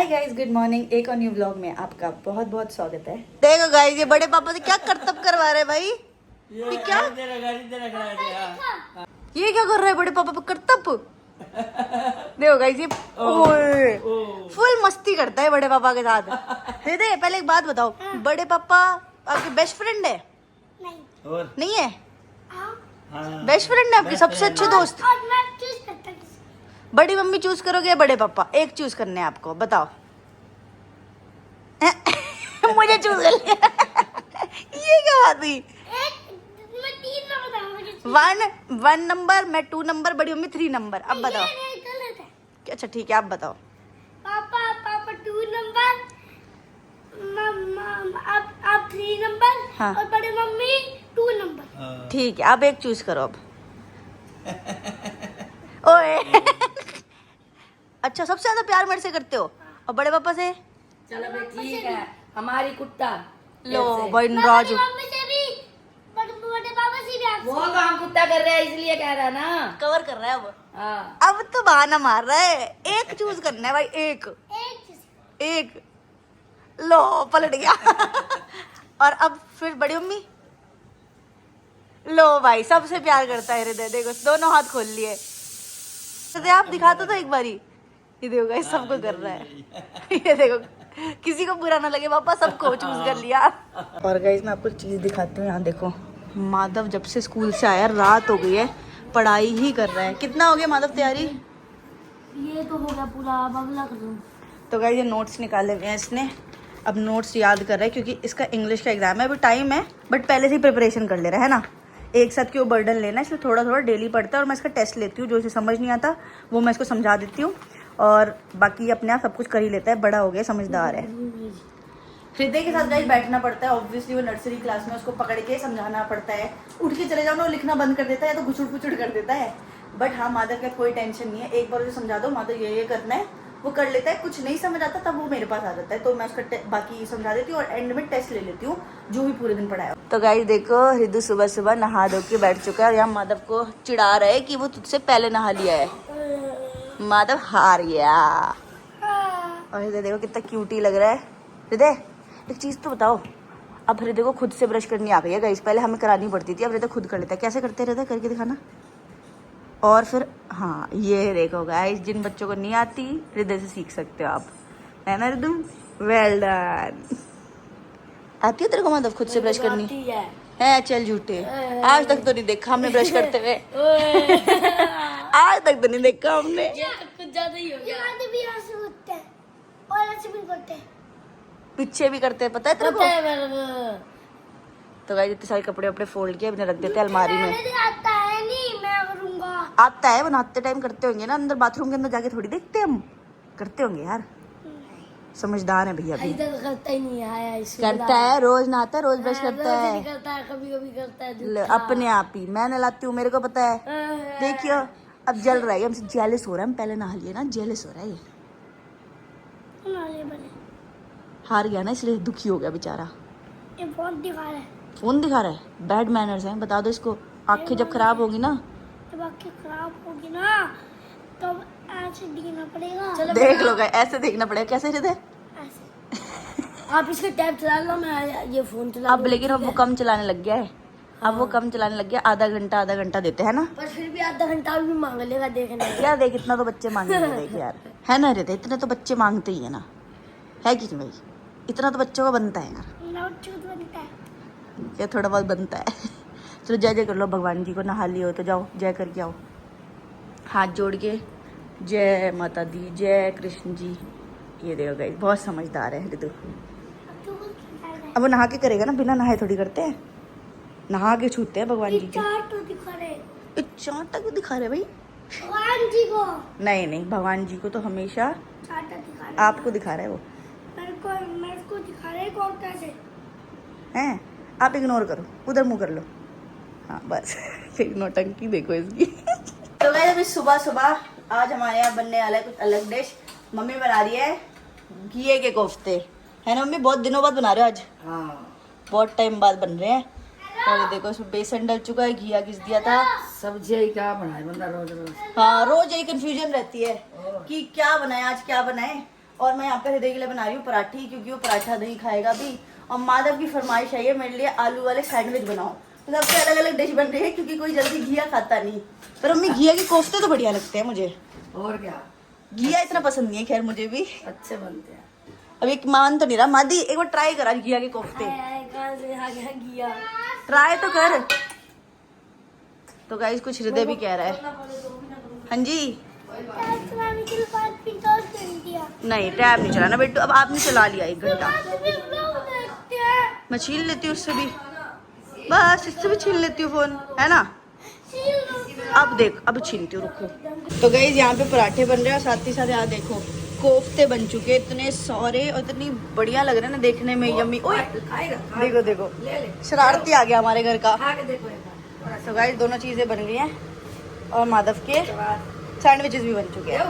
Hi guys, good morning. एक और new vlog में आपका बहुत बहुत स्वागत है। देखो गाइस, ये बड़े पापा से क्या करतब करवा रहे हैं भाई। ये क्या ये क्या कर रहे हैं बड़े पापा पे करतब। देखो गाइस, ये फुल मस्ती करता है बड़े पापा के साथ। हृदय, पहले एक बात बताओ, बड़े पापा आपके बेस्ट फ्रेंड है? नहीं है? बेस्ट फ्रेंड है आपके, सबसे अच्छे दोस्त? बड़ी मम्मी चूज करोगे या बड़े पापा? एक चूज करने हैं आपको, बताओ। मुझे चूज कर लिया। ये क्या बात हुई? वन नंबर, मैं 2 नंबर, बड़ी मम्मी 3 नंबर। अब बताओ। अच्छा ठीक है, आप बताओ। पापा 2 नंबर, आप 3 नंबर। हाँ। और बड़ी मम्मी 2 नंबर। ठीक है, आप एक चूज करो अब। ओए। अच्छा, सबसे ज्यादा प्यार मेरे से करते हो और बड़े पापा से? चलो भाई ठीक है, हमारी कुत्ता लो भाई नाराज हो। मम्मी से भी, बड़े पापा से भी आपसे। वो तो हम कुत्ता कर रहे हैं इसलिए कह रहा है ना। कवर कर रहा है अब। हाँ। अब तो बहाना मार रहा है। एक चूज करना है भाई, एक एक। लो पलट गया। और अब फिर बड़ी मम्मी। लो भाई, सबसे प्यार करता है हृदय। देखो दोनों हाथ खोल लिए। हृदय आप दिखाते तो एक बारी। ये देखो गाइस, सबको कर रहा है। ये देखो, किसी को बुरा ना लगे, पापा सबको चूज कर लिया। और गाइस, मैं आपको चीज दिखाती हूँ। यहाँ देखो, माधव जब से स्कूल से आया, रात हो गई है, पढ़ाई ही कर रहा है। कितना हो गया माधव तैयारी? ये तो हो गया पूरा, अब अगला कर दो। तो गाइस, ये नोट्स निकाले हुए हैं इसने। अब नोट्स याद कर रहा है क्योंकि इसका इंग्लिश का एग्जाम है। अभी टाइम है, बट पहले से ही प्रिपरेशन कर ले रहा है ना। एक साथ क्यों बर्डन लेना है, इसलिए थोड़ा थोड़ा डेली पढ़ता है। और मैं इसका टेस्ट लेती हूँ, जो इसे समझ नहीं आता वो मैं इसको समझा देती हूँ। और बाकी अपने आप सब कुछ कर ही लेता है, बड़ा हो गया, समझदार है। हृदय के साथ गाइस बैठना पड़ता है, ऑब्वियसली वो नर्सरी क्लास में, उसको पकड़ के समझाना पड़ता है। उठ के चले जाओ ना, वो लिखना बंद कर देता है या तो घुसुड़ पुचुड़ कर देता है। बट हाँ, माधव का कोई टेंशन नहीं है। एक बार उसे समझा दो, माधव ये करना है, वो कर लेता है। कुछ नहीं समझ आता तब वो मेरे पास आ जाता है, तो मैं उसका बाकी समझा देती हूँ और एंड में टेस्ट ले लेती हूँ, जो भी पूरे दिन पढ़ाया। तो गाइस देखो, हृदय सुबह सुबह नहा धो के बैठ चुका है और यहाँ माधव को चिढ़ा रहे कि वो तुझसे पहले नहा लिया है। माधव हार गया। और हृदय देखो कितना क्यूटी लग रहा है। हृदय, एक चीज तो बताओ, अब हृदय को खुद से ब्रश करनी आ गई है गाइस। पहले हमें करानी पड़ती थी, अब हृदय खुद कर लेता है। कैसे करते हृदय, करके दिखाना। और फिर हाँ, ये देखो गाइस, जिन बच्चों को नहीं आती, हृदय से सीख सकते हो आप, है ना हृदय? Well done. आती है तेरे को माधव खुद से ब्रश करनी? है? चल झूठे, आज तक तो नहीं देखा हमने ब्रश करते हुए। आज तक तो नहीं देखा हमने। कुछ ज्यादा ही हो गया। ये भी ऐसे होते हैं और ऐसे भी करते हैं, पीछे भी करते हैं, पता है तेरे को? तो गाइस, इतने सारे कपड़े वपड़े फोल्ड के अपने रख देते हैं अलमारी में। आता है नहीं, मैं करूंगा। आता है, वो नहाते टाइम करते होंगे ना, अंदर बाथरूम के अंदर जाके थोड़ी देखते हम। करते होंगे यार, समझदार है भैया भी। तो करता ही नहीं है, करता है, रोज नहाता है, रोज ब्रश करता है। करता है, कभी कभी करता है। ले, अपने आप ही मैं नहलाती हूँ, मेरे को पता है। देखियो, अब जल रहा है, हमसे जेलस हो रहा है। हम पहले नहा लिए ना, जेलस हो रहा है ये। हार गया ना, इसलिए दुखी हो गया बेचारा। ये फोन दिखा रहा है, फोन दिखा रहा है, बैड मैनर्स हैं, बता दो इसको। आंखें जब खराब होगी ना, जब आँखें खराब होगी ना, तब ऐसे दिखना पड़ेगा। देख लो गाइस, ऐसे देखना पड़ेगा। कैसे हृदय? ऐसे। आप इसका टैब चला लो, मैं ये फोन चला। अब लेकिन अब वो कम चलाने लग गया है। अब वो कम चलाने लग गया, आधा घंटा देते हैं ना। पर फिर भी आधा घंटा भी मांग लेगा देखने। क्या देख, इतना तो बच्चे मांगेंगे। देख यार, है ना हृदय, इतने तो बच्चे मांगते ही है ना, है कि नहीं भाई? इतना तो बच्चों का बनता है यार, नोट बनता है। या थोड़ा बहुत बनता है। चलो जय जय कर लो भगवान जी को, नहा लियो तो जाओ जय करके आओ, हाथ जोड़ के। जय माता दी, जय कृष्ण जी। ये देखो गाइस, बहुत समझदार है हृदय। अब वो नहा के करेगा ना, बिना नहाए थोड़ी करते हैं, नहा के छूते हैं भगवान जी के। चार तो दिखा रहे, चार तक दिखा रहे भाई? भगवान जी को नहीं नहीं, भगवान जी को तो हमेशा चार तक दिखा रहे। आपको दिखा रहा है वो। मेरे को दिखा रहे कौन कैसे हैं? आप इग्नोर करो, उधर मुंह कर लो। हाँ बस। नौटंकी देखो इसकी। तो गाइस, अभी सुबह सुबह आज हमारे यहाँ बनने वाला है कुछ अलग डिश। मम्मी बना रही है घिए के कोफ्ते, है ना मम्मी? बहुत दिनों बाद बना रहे हो आज। हाँ, बहुत टाइम बाद बन रहे हैं। और ये देखो, इसमें बेसन डल चुका है, घिया घिस दिया था। सब्जी ही क्या बनाए बंदा रोज रोज। हाँ, रोज यही कंफ्यूजन रहती है कि क्या बनाए, आज क्या बनाए। और मैं यहाँ पे हृदय के लिए बना रही हूँ पराठी, क्योंकि वो पराठा दही खाएगा भी। और माधव की फरमाइश है ये मेरे लिए आलू वाले सैंडविच बनाओ। तो सबसे अलग अलग डिश बन रही है, क्योंकि कोई जल्दी घिया खाता नहीं। पर मम्मी घिया के कोफ्ते तो बढ़िया लगते हैं मुझे। और क्या, घिया इतना पसंद नहीं है खैर मुझे भी। अच्छे बनते हैं। अब एक मान तो नहीं रहा। मादी एक बार ट्राई करा घिया के कोफ्ते, कहाँ से आ गया घिया? ट्राई तो कर। तो गाइस कुछ हृदय भी कह रहा है। हाँ जी, टैब चलाने के बाद पिंक कर दिया। नहीं टैब नहीं चलाना बेटू, अब आपने चला लिया 1 घंटा। भी लोग देखते हैं। मैं छीन लेती हूँ उससे भी, बस इससे भी छीन लेती हूँ फोन, है ना। अब देख, अब छीनती हूँ, रुको। तो गाइस यहाँ पे पराठे बन रहे हैं और साथ ही साथ यहाँ देखो कोफ्ते बन चुके हैं, इतने सारे और इतनी बढ़िया लग रहे हैं ना देखने में, यम्मी। ओए देखो देखो, शरारती आ गया हमारे घर का। तो गाइस दोनों चीजें बन गई हैं और माधव के सैंडविचेस भी बन चुके हैं।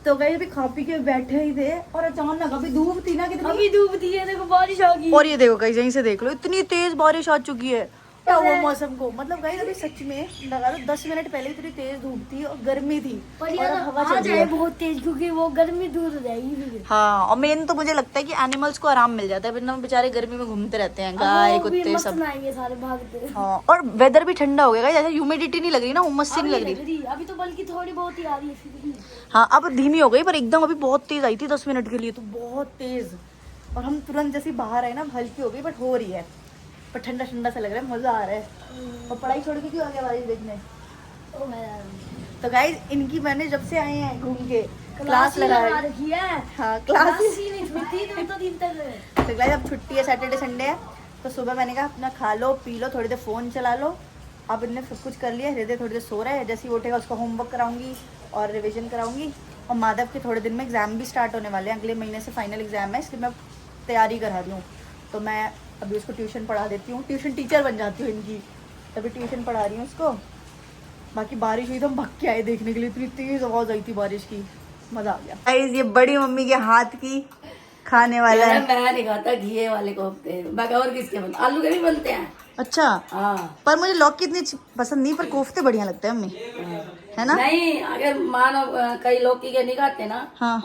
तो गाइस अभी खा पी के बैठे ही थे और अचानक अभी धूप थी ना कितनी, अभी धूप थी है, देखो बारिश आ गई। और ये देखो गाइस यहीं से देख लो इतनी तेज बारिश आ चुकी है। क्या हुआ मौसम को, मतलब गाइस अभी सच में लगा लो 10 मिनट पहले इतनी तेज धूप थी और गर्मी थी पर और यार अब हवा आ चल रही जाए है। बहुत तेज, क्योंकि वो गर्मी दूर हो जाएगी फिर। हाँ, और मेन तो मुझे लगता है कि एनिमल्स को आराम मिल जाता है, वरना बेचारे गर्मी में घूमते रहते हैं, गाय वो भी कुत्ते मस्त सब। नहाएंगे सारे भागते। हाँ, और वेदर भी ठंडा हो गया गाइस, ऐसे ह्यूमिडिटी नहीं लग रही ना, उमस सी नहीं लग रही। अभी तो बल्कि थोड़ी बहुत ही आ रही है फिर। हाँ अब धीमी हो गई, पर एकदम अभी बहुत तेज आई थी 10 मिनट के लिए, तो बहुत तेज। और हम तुरंत जैसे बाहर आए ना हल्की हो गई, बट हो रही है, पर ठंडा ठंडा सा लग रहा है, मजा आ रहा है। और पढ़ाई छोड़ के क्यों आ गया बारिश देखने? तो गाइस इनकी मैंने जब से आए हैं घूम के क्लास लगा रखी है। हाँ क्लास। ही नहीं छूटती तुम तो दिन तक। तो गाइस अब छुट्टी है, सैटरडे संडे है, तो सुबह मैंने कहा अपना खा लो पी लो, थोड़ी देर फोन चला लो। अब इनने सब कुछ कर लिया, हृदय थोड़ी देर सो रहा है, जैसे ही उठेगा उसका होमवर्क कराऊंगी और रिविजन कराऊंगी। और माधव के थोड़े दिन में एग्जाम भी स्टार्ट होने वाले हैं, अगले महीने से फाइनल एग्जाम है, इसलिए मैं तैयारी करा रही हूँ। तो मैं अभी उसको ट्यूशन पढ़ा देती हूँ, ट्यूशन टीचर बन जाती हूँ इनकी, तभी ट्यूशन पढ़ा रही हूँ उसको। बाकी बारिश हुई तो हम भग के आए देखने के लिए, इतनी तेज आवाज आई थी बारिश की, मजा आ गया। गाइस ये बड़ी मम्मी के हाथ की खाने वाला है। मैं नहीं खाता घिए वाले कोफ्ते, बाकी और किसके बनते? आलू के भी बनते हैं। अच्छा, हाँ पर मुझे लौकी इतनी पसंद नहीं, पर कोफ्ते बढ़िया लगते हैं मम्मी, है ना। नहीं, अगर मानो कई लौकी के नहीं खाते ना, हाँ,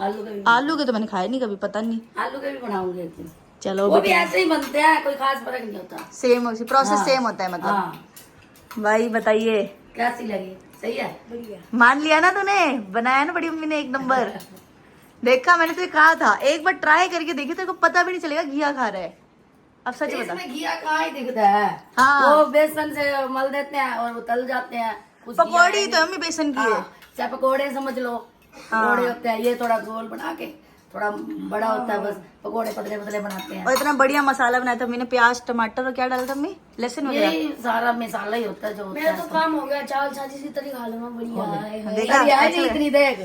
आलू के तो मैंने खाए नहीं कभी, पता नहीं। आलू के भी बनाऊंगी एक दिन। चलो वो भी ऐसे ही बनते हैं, कोई खास फर्क नहीं होता। सेम प्रोसेस हाँ, सेम होता है मतलब। हाँ। भाई बताइए कैसी लगी? सही है, बढ़िया। मान लिया ना तूने, बनाया ना बड़ी मम्मी ने 1 नंबर। देखा, मैंने तुझे कहा था एक बार ट्राई करके देखी, तेरे को पता भी नहीं चलेगा घिया खा रहा है। अब सच बता। इसमें घिया कहाँ ही दिखता है। हाँ। वो बेसन से मल देते हैं और वो तल जाते हैं। कुछ घिया पकौड़ी नहीं। तो मम्मी बेसन की है। हाँ, चाहे पकौड़े समझ लो, पकौड़े होते हैं, ये थोड़ा गोल बना के थोड़ा बड़ा होता है, बस पकौड़े पतले पतले बनाते हैं। और इतना बढ़िया मसाला बनाया था मैंने, प्याज टमाटर और क्या डाला था मम्मी, लहसुन वगैरह। यही सारा मसाला ही होता है जो होता है। मेरा तो काम हो गया, चावल साजी सी तरी खा लूंगा, बढ़िया। देखा तरी आई नहीं इतनी, देख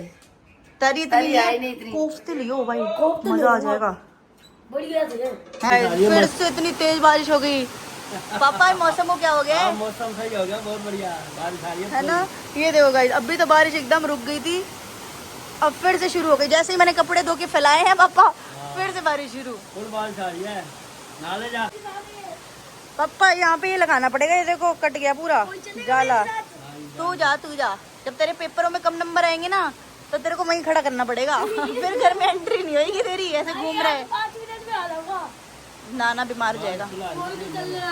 तरी तरी आई नहीं इतनी। कोफ्ते लियो भाई, मजा आ जाएगा। बढ़िया थे। फिर से इतनी तेज बारिश हो गई। पापा ये मौसम को क्या हो गया? मौसम सही हो गया, बहुत बढ़िया बारिश आ रही है ना। ये देखो गाइस, अभी तो बारिश एकदम रुक गई थी, अब फिर से शुरू हो गई। जैसे ही मैंने कपड़े धो के फैलाए हैं पापा, फिर से बारिश शुरू। फुल बारिश आ रही है। नाले जा पापा यहाँ पे ये लगाना पड़ेगा, ये देखो कट गया पूरा जाला। तू जा जब तेरे पेपरों में कम नंबर आएंगे ना, तो तेरे को वहीं खड़ा करना पड़ेगा। फिर घर में एंट्री नहीं होगी तेरी, ऐसे घूम रहे। 5 मिनट में आ जाऊंगा। नाना बीमार हो जाएगा।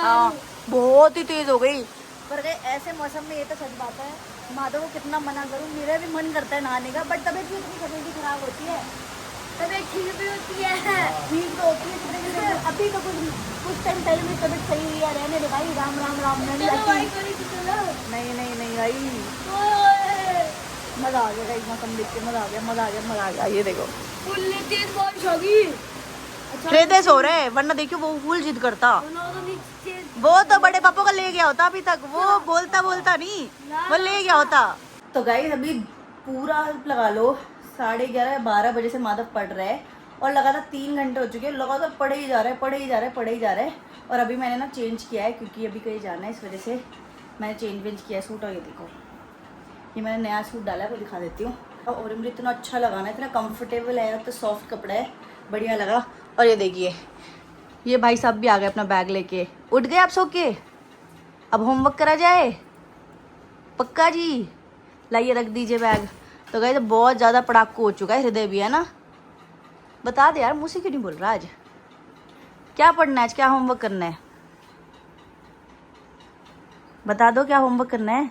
हाँ बहुत ही तेज हो गई। पर गए ऐसे मौसम में, ये तो सच बात है, माधव को कितना मना करूं, मेरा भी मन करता है नहाने का, बट तबीयत भी इतनी तबीयत खराब होती है। तबीयत ठीक भी होती है। ठीक तो होती है, अभी तो कुछ टाइम पहले मेरी तबीयत सही हुई है, रहने दे भाई, राम राम राम नहीं भाई, मजा आ गया। मौसम देख के मजा आ गया। ये देखो फुल तेज बारिश हो गई। हृदय सो रहे, वरना देखियो वो फुल जिद करता। वो तो बड़े पापा का ले गया होता अभी तक, वो बोलता नहीं, वो ले गया होता। तो गाइस अभी पूरा लगा लो 11:30-12 बजे से माधव पढ़ रहा है, और लगातार 3 घंटे हो चुके हैं, लगातार पढ़े ही जा रहा है। और अभी मैंने ना चेंज किया है, क्योंकि अभी कहीं जाना है, इस वजह से मैंने चेंज किया है सूट। और ये देखो, ये मैंने नया सूट डाला है, वो दिखा देती हूँ। और मुझे इतना अच्छा लगा ना, इतना कंफर्टेबल है, तो सॉफ्ट कपड़ा है, बढ़िया लगा। और ये देखिए, ये भाई साहब भी आ गए अपना बैग लेके। उठ गए आप सो के? अब होमवर्क करा जाए पक्का जी, लाइए रख दीजिए बैग। तो गाइस बहुत ज़्यादा पड़ाकू हो चुका है, हृदय भी है ना, बता दे यार, मुँह से क्यों नहीं बोल रहा आज? क्या पढ़ना है आज, क्या होमवर्क करना है? बता दो क्या होमवर्क करना है।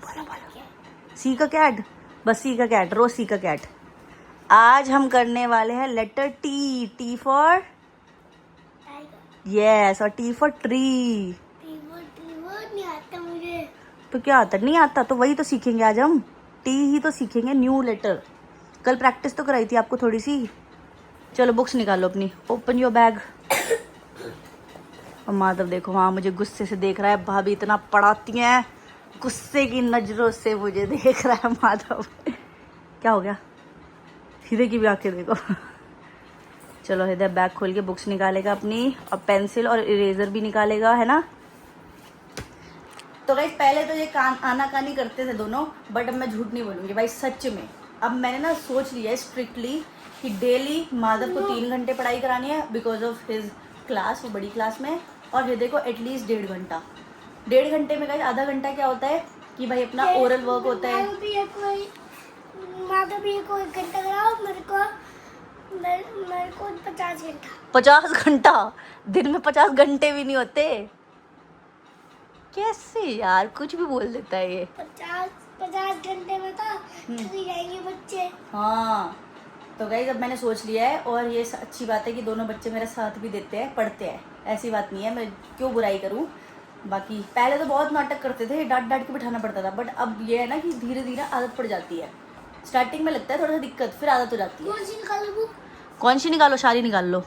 बोलो बोलो। सी का कैट, बस सी का कैट, रोज सी का कैट। आज हम करने वाले हैं letter T. T for tiger. Yes, और टी फॉर ट्री। टीवर नहीं आता मुझे। तो क्या आता? नहीं आता तो वही तो सीखेंगे आज हम। टी ही तो सीखेंगे, न्यू लेटर। कल प्रैक्टिस तो कराई थी आपको थोड़ी सी। चलो बुक्स निकालो अपनी, ओपन योर बैग। और माधव देखो वहाँ मुझे गुस्से से देख रहा है, भाभी इतना पढ़ाती हैं, गुस्से की नजरों से मुझे देख रहा है माधव। क्या हो गया? हीरे की भी आंखें देखो। चलो हृदय बैग खोल के बुक्स निकालेगा अपनी, और पेंसिल और इरेजर भी निकालेगा, है ना? तो गाइस पहले तो ये आनाकानी करते थे दोनों, बट अब मैं झूठ नहीं बोलूँगी भाई, सच में अब मैंने ना सोच लिया है स्ट्रिक्टली कि डेली माधव को 3 घंटे पढ़ाई करानी है बिकॉज ऑफ हिज क्लास, वो बड़ी क्लास में, और हृदय को एटलीस्ट 1.5 घंटा। 1.5 घंटे में गाइस आधा घंटा क्या होता है कि भाई अपना ओरल वर्क होता है। माधव भी को 1 घंटा कराओ, मेरे को 50 घंटा। 50 घंटा? दिन में 50 घंटे भी नहीं होते। कैसे यार, कुछ भी बोल देता है ये। 50 घंटे में तो थक जाएंगे बच्चे। हाँ तो गाइस अब मैंने सोच लिया है, और ये अच्छी बात है कि दोनों बच्चे मेरा साथ भी देते हैं, पढ़ते हैं, ऐसी बात नहीं है, मैं क्यों बुराई करूँ। बाकी पहले तो बहुत नाटक करते थे, डांट डांट के बिठाना पड़ता था, बट अब ये है ना कि धीरे धीरे आदत पड़ जाती है। स्टार्टिंग में लगता है थोड़ा सा दिक्कत, फिर आदत हो जाती है। कौन सी निकालो बुक? कौन सी निकालो? शारी निकाल लो।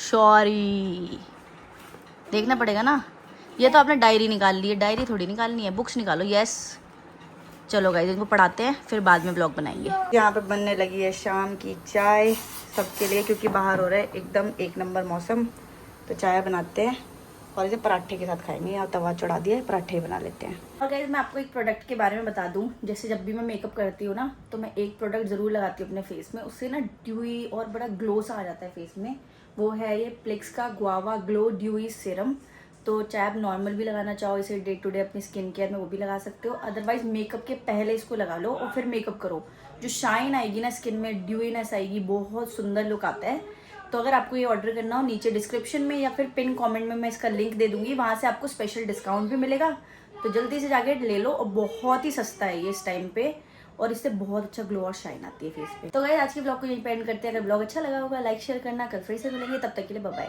शारी देखना पड़ेगा ना। ये तो आपने डायरी निकाल ली है, डायरी थोड़ी निकालनी है, बुक्स निकालो। यस चलो गाइस इनको पढ़ाते हैं, फिर बाद में ब्लॉग बनाएंगे। यहाँ पे बनने लगी है शाम की चाय सबके लिए, क्योंकि बाहर हो रहा है एकदम 1 नंबर मौसम, तो चाय बनाते हैं और इसे पराठे के साथ खाएंगे। यहाँ तवा चढ़ा दिया है, पराठे बना लेते हैं। और गाइस मैं आपको एक प्रोडक्ट के बारे में बता दूं, जैसे जब भी मैं मेकअप करती हूँ ना, तो मैं एक प्रोडक्ट ज़रूर लगाती हूँ अपने फेस में, उससे ना ड्यूई और बड़ा ग्लो सा आ जाता है फेस में। वो है ये प्लिक्स का गुआवा ग्लो ड्यूई सीरम। तो चाहे आप नॉर्मल भी लगाना चाहो इसे डे टू डे अपनी स्किन केयर में, वो भी लगा सकते हो। अदरवाइज मेकअप के पहले इसको लगा लो और फिर मेकअप करो, जो शाइन आएगी ना स्किन में, ड्यूईनेस आएगी, बहुत सुंदर लुक आता है। तो अगर आपको ये ऑर्डर करना हो, नीचे डिस्क्रिप्शन में या फिर पिन कमेंट में मैं इसका लिंक दे दूंगी, वहाँ से आपको स्पेशल डिस्काउंट भी मिलेगा। तो जल्दी से जाके ले लो, और बहुत ही सस्ता है ये इस टाइम पे, और इससे बहुत अच्छा ग्लो और शाइन आती है फेस पे। तो गाइस आज के ब्लॉग को यहीं पे एंड करते हैं। अगर ब्लॉग अच्छा लगा होगा लाइक शेयर करना, कल फिर से मिलेंगे, तब तक के लिए बाय बाय।